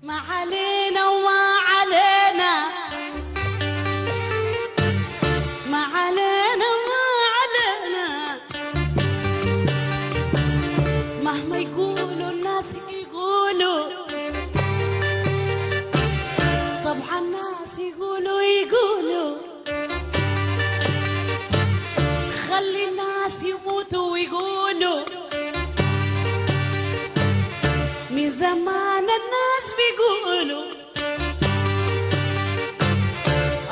ما علينا وما علينا، ما علينا ما علينا، مهما يقولوا الناس يقولوا، طبعا الناس يقولوا خلي الناس يموتوا ويقولوا. من زمان الناس بيقولوا،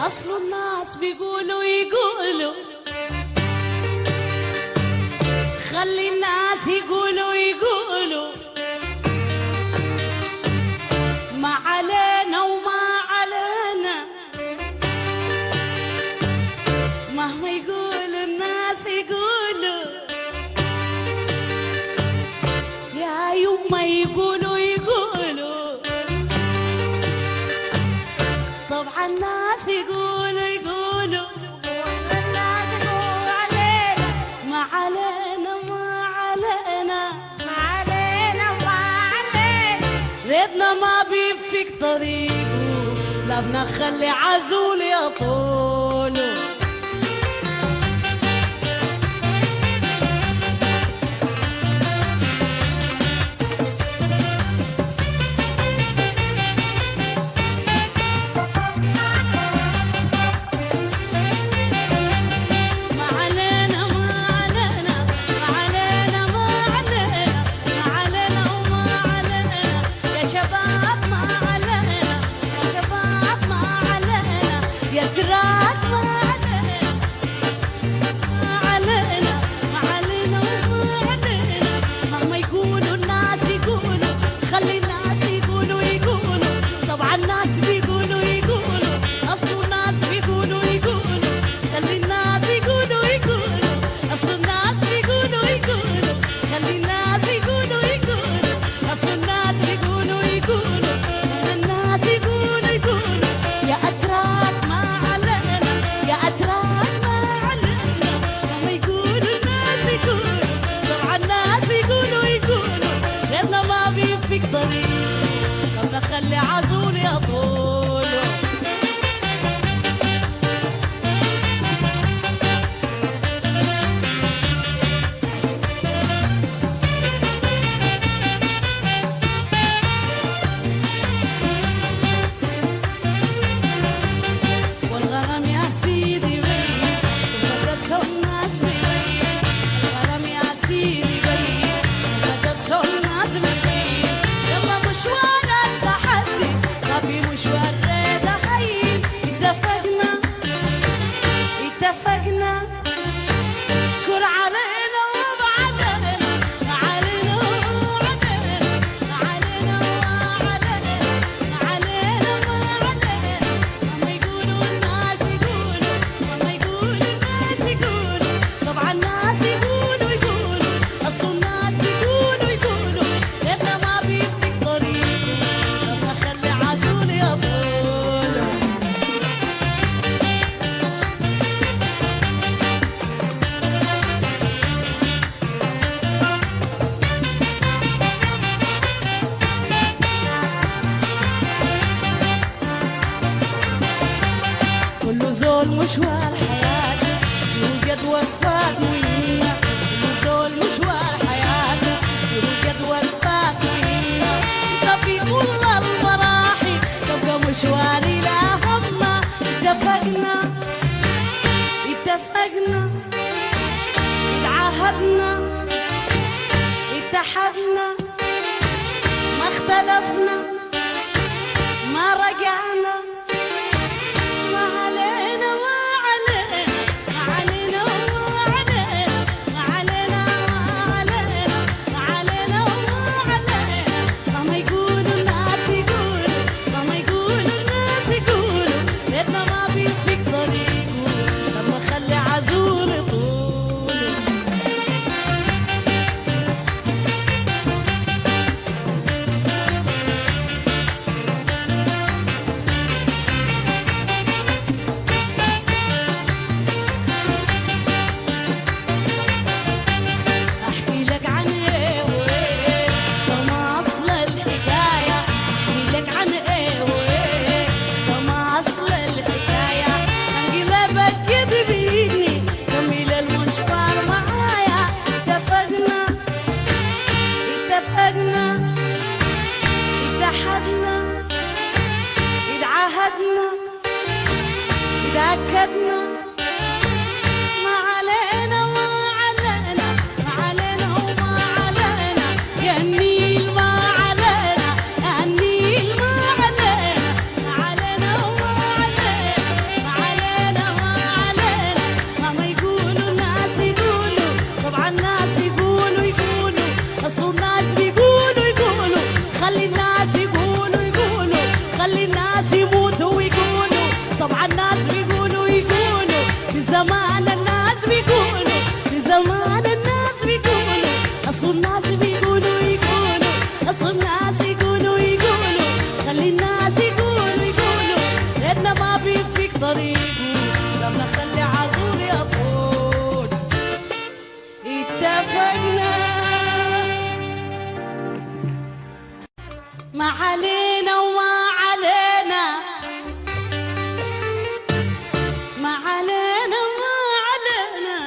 أصل الناس بيقولوا يقولوا، خلي الناس يقولوا ما علينا وما علينا، مهما يقولوا الناس يقولوا، يا يما يقولوا طبعا الناس يقولوا الناس يقول علينا، ما علينا ما علينا، ما علينا وما علينا، ريتنا ما بيفيك طريقه، لا بنخلي عزول يطوله. خلي عزول يطول. والغرام يا سيدي وين قدسوا الناس وين، الغرام يا سيدي وين قدسوا الناس وين، يلا مشوار التحدي ما في مشوار غير حي، اتفقنا كل علينا وبعدنا، ما علينا وعلينا، ما علينا وعلينا، ما علينا وعلينا، ما يقولوا الناس يقولوا، ما يقولوا الناس يقولوا، طبعا الناس يقولوا أصل الناس يقولوا ريتنا ما بيفيك طريق، لما خلي عزول يطول. كل زول مشوار حياته يوجد وفاة مهمة، كل زول مشوار حياته يوجد وفاة مهمة، انت في كل المراحل تبقى مشواري لا همة، اتفقنا اتعاهدنا اتحدنا، ما اختلفنا ما رجعنا، ما علينا ما علينا، ما علينا وما علينا، ما علينا ما علينا، ما علينا وما علينا، مهما يقولوا الناس يقولوا، مهما يقولوا الناس يقولوا، ريتنا ما بيفيك طريقه، لما خلي عزول يطوله. عهدنا إذا أكدنا ما علينا ما علينا ما علينا وما علينا يا النيل ما علينا يا النيل ما علينا ما علينا وما علينا ما علينا ما علينا مهما يقولوا الناس يقولوا طبعا الناس يقولوا أصل الناس بيقولوا خلي الناس يقولوا خلي الناس يموتوا ويقولوا طبعا الناس بيقولوا في زمان الناس بيقولوا في زمان الناس بيقولوا أصل الناس بيقولوا أصل الناس يقولوا خلي الناس يقولوا لأننا ما بيفيك طريقه لما نخلي عزول يطول اتفقنا ما علينا وما علينا ما علينا وما علينا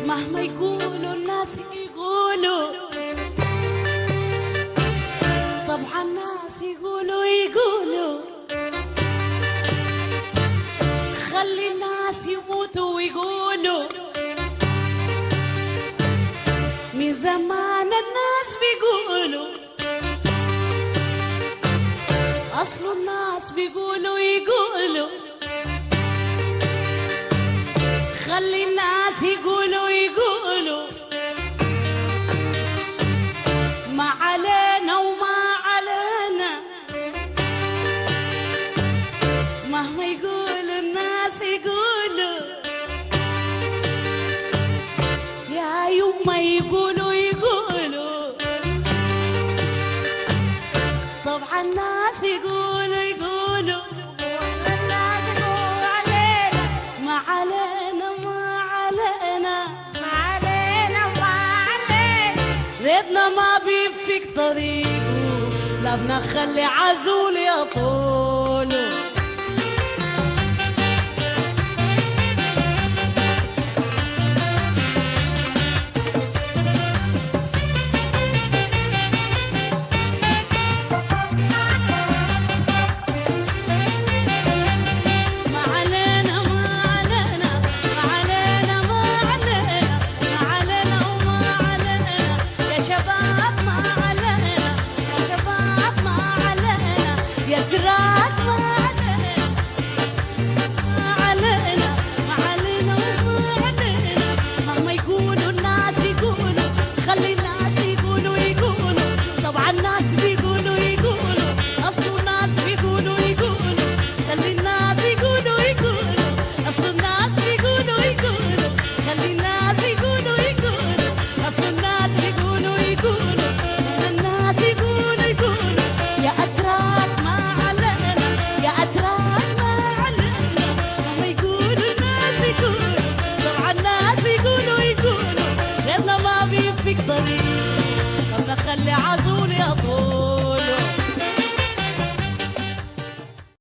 مهما يقولوا الناس يقولوا طبعا الناس يقولوا خلي الناس يموتوا ويقولوا من زمان الناس بيقولوا أصل الناس بيقولوا خلي الناس يقولوا ما علينا وما علينا مهما يقولوا الناس يقولوا يا يما يقولوا طبعا الناس يقولوا الناس يقول علينا ما علينا ما علينا ما علينا ما علينا ريتنا ما بيفيك طريقه لا بنخلي عزول يطوله